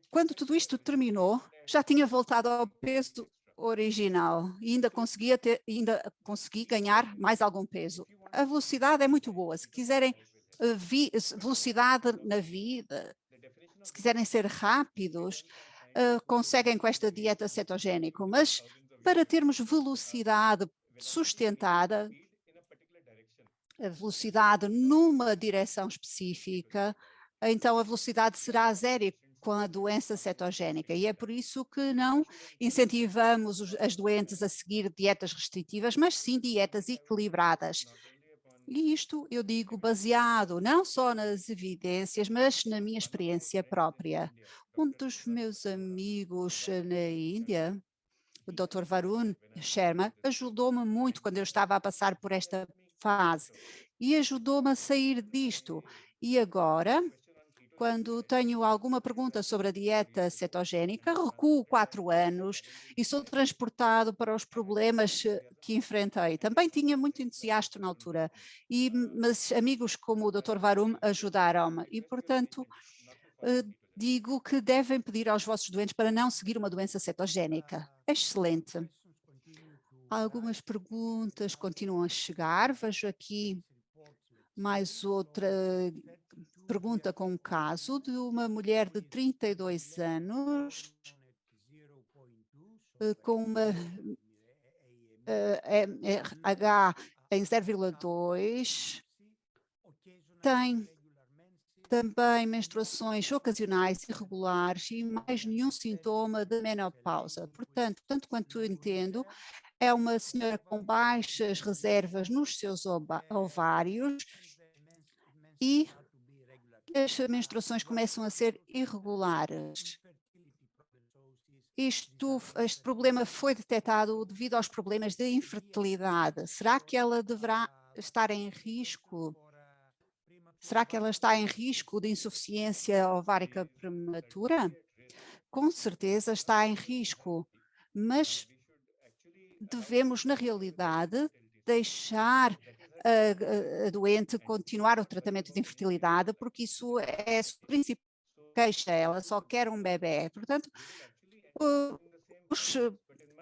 Quando tudo isto terminou, já tinha voltado ao peso original e ainda consegui ganhar mais algum peso. A velocidade é muito boa. Se quiserem velocidade na vida, se quiserem ser rápidos, conseguem com esta dieta cetogénica, mas para termos velocidade sustentada, a velocidade numa direção específica, então a velocidade será zero com a doença cetogénica e é por isso que não incentivamos as doentes a seguir dietas restritivas, mas sim dietas equilibradas. E isto eu digo baseado não só nas evidências, mas na minha experiência própria. Um dos meus amigos na Índia, o Dr. Varun Sharma, ajudou-me muito quando eu estava a passar por esta fase e ajudou-me a sair disto. E agora, quando tenho alguma pergunta sobre a dieta cetogénica, recuo 4 anos e sou transportado para os problemas que enfrentei. Também tinha muito entusiasta na altura, mas amigos como o Dr. Varun ajudaram-me e, portanto, digo que devem pedir aos vossos doentes para não seguir uma doença cetogénica. Excelente. Algumas perguntas continuam a chegar. Vejo aqui mais outra pergunta com um caso de uma mulher de 32 anos com uma RH em 0,2, tem também menstruações ocasionais irregulares e mais nenhum sintoma de menopausa. Portanto, tanto quanto entendo, é uma senhora com baixas reservas nos seus ovários e as menstruações começam a ser irregulares. Este problema foi detectado devido aos problemas de infertilidade. Será que ela deverá estar em risco? Será que ela está em risco de insuficiência ovárica prematura? Com certeza está em risco, mas devemos, na realidade, deixar a doente continuar o tratamento de infertilidade, porque isso é a sua principal queixa, ela só quer um bebê. Portanto, os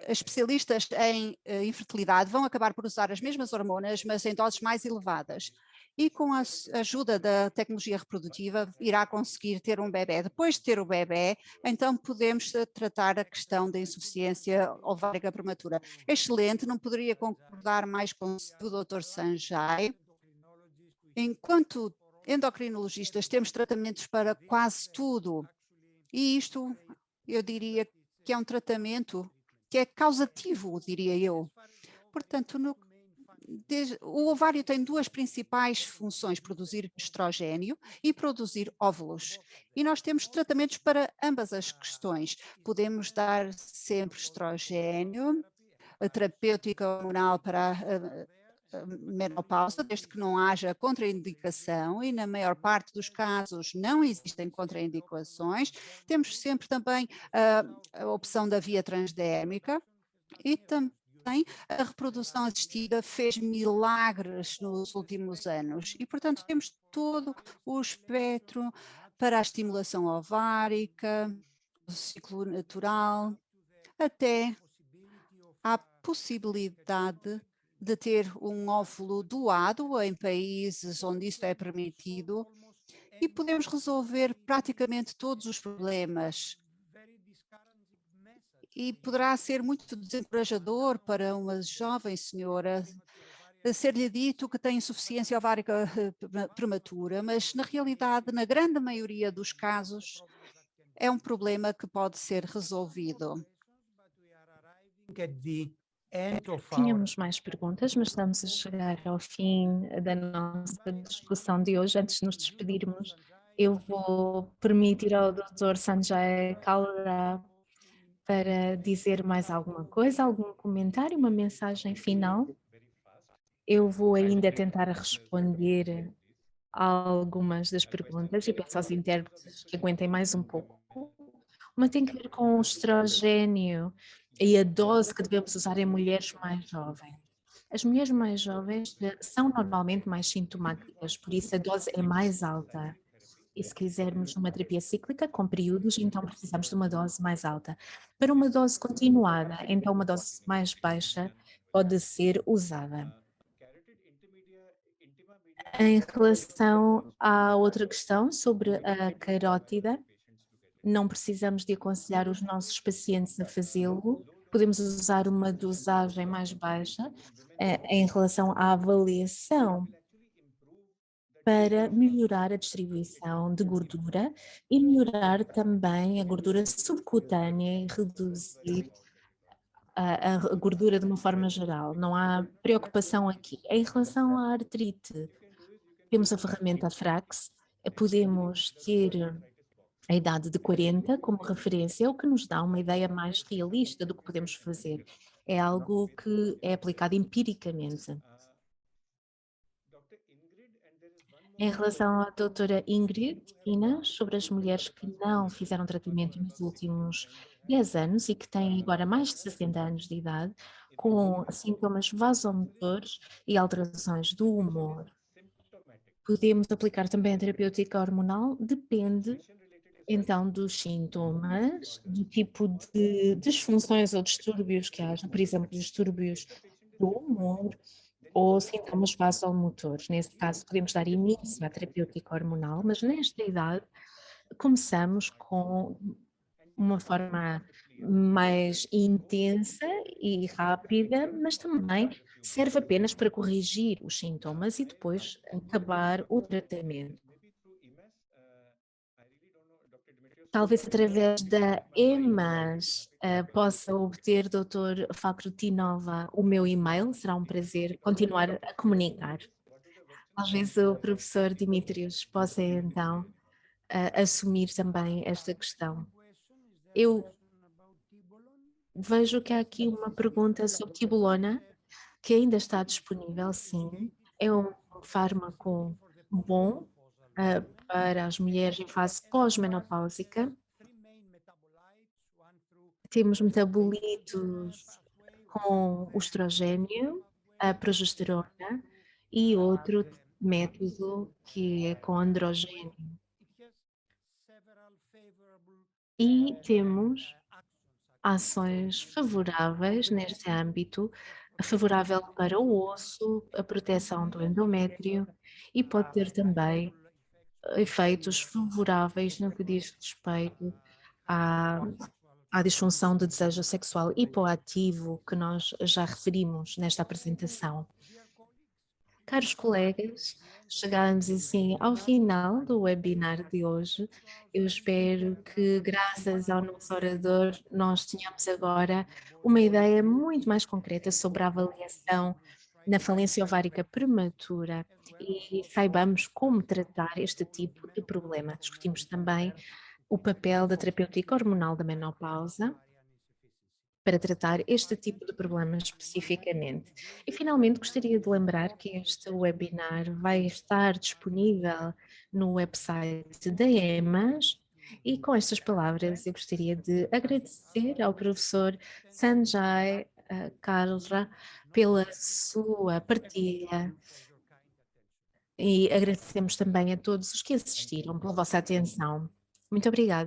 especialistas em infertilidade vão acabar por usar as mesmas hormonas, mas em doses mais elevadas. E com a ajuda da tecnologia reprodutiva irá conseguir ter um bebê. Depois de ter o bebê, então podemos tratar a questão da insuficiência ovárica prematura. Excelente, não poderia concordar mais com o Dr. Sanjay. Enquanto endocrinologistas temos tratamentos para quase tudo, e isto eu diria que é um tratamento que é causativo, diria eu. Portanto, o ovário tem duas principais funções, produzir estrogênio e produzir óvulos. E nós temos tratamentos para ambas as questões. Podemos dar sempre estrogênio, a terapêutica hormonal para a menopausa, desde que não haja contraindicação, e na maior parte dos casos não existem contraindicações. Temos sempre também a opção da via transdérmica e também a reprodução assistida fez milagres nos últimos anos e, portanto, temos todo o espectro para a estimulação ovárica, o ciclo natural, até a possibilidade de ter um óvulo doado em países onde isso é permitido e podemos resolver praticamente todos os problemas. E poderá ser muito desencorajador para uma jovem senhora ser-lhe dito que tem insuficiência ovárica prematura, mas na realidade, na grande maioria dos casos, é um problema que pode ser resolvido. Tínhamos mais perguntas, mas estamos a chegar ao fim da nossa discussão de hoje. Antes de nos despedirmos, eu vou permitir ao Dr. Sanjay Kalra para dizer mais alguma coisa, algum comentário, uma mensagem final. Eu vou ainda tentar responder a algumas das perguntas e peço aos intérpretes que aguentem mais um pouco. Uma tem que ver com o estrogênio e a dose que devemos usar em mulheres mais jovens. As mulheres mais jovens são normalmente mais sintomáticas, por isso a dose é mais alta. E se quisermos uma terapia cíclica com períodos, então precisamos de uma dose mais alta. Para uma dose continuada, então uma dose mais baixa pode ser usada. Em relação à outra questão sobre a carótida, não precisamos de aconselhar os nossos pacientes a fazê-lo, podemos usar uma dosagem mais baixa em relação à avaliação para melhorar a distribuição de gordura e melhorar também a gordura subcutânea e reduzir a gordura de uma forma geral. Não há preocupação aqui. Em relação à artrite, temos a ferramenta Frax, podemos ter a idade de 40 como referência, o que nos dá uma ideia mais realista do que podemos fazer. É algo que é aplicado empiricamente. Em relação à doutora Ingrid Pina, sobre as mulheres que não fizeram tratamento nos últimos 10 anos e que têm agora mais de 60 anos de idade, com sintomas vasomotores e alterações do humor. Podemos aplicar também a terapêutica hormonal, depende então dos sintomas, do tipo de disfunções ou distúrbios que haja, por exemplo, distúrbios do humor ou sintomas vasomotor. Nesse caso, podemos dar início à terapêutica hormonal, mas nesta idade começamos com uma forma mais intensa e rápida, mas também serve apenas para corrigir os sintomas e depois acabar o tratamento. Talvez através da EMAS possa obter, Dr. Fakrutinova, o meu e-mail. Será um prazer continuar a comunicar. Talvez o professor Dimitrios possa então assumir também esta questão. Eu vejo que há aqui uma pergunta sobre Tibolona, que ainda está disponível, sim. É um fármaco bom para as mulheres em fase pós-menopáusica. Temos metabolitos com o estrogênio, a progesterona e outro método que é com androgênio. E temos ações favoráveis neste âmbito, favorável para o osso, a proteção do endométrio e pode ter também efeitos favoráveis no que diz respeito à disfunção de desejo sexual hipoativo que nós já referimos nesta apresentação. Caros colegas, chegamos assim ao final do webinar de hoje. Eu espero que, graças ao nosso orador, nós tenhamos agora uma ideia muito mais concreta sobre a avaliação na falência ovárica prematura e saibamos como tratar este tipo de problema. Discutimos também o papel da terapêutica hormonal da menopausa para tratar este tipo de problemas especificamente. E finalmente gostaria de lembrar que este webinar vai estar disponível no website da EMAS e com estas palavras eu gostaria de agradecer ao professor Sanjay Kalra pela sua partilha e agradecemos também a todos os que assistiram pela vossa atenção. Muito obrigada.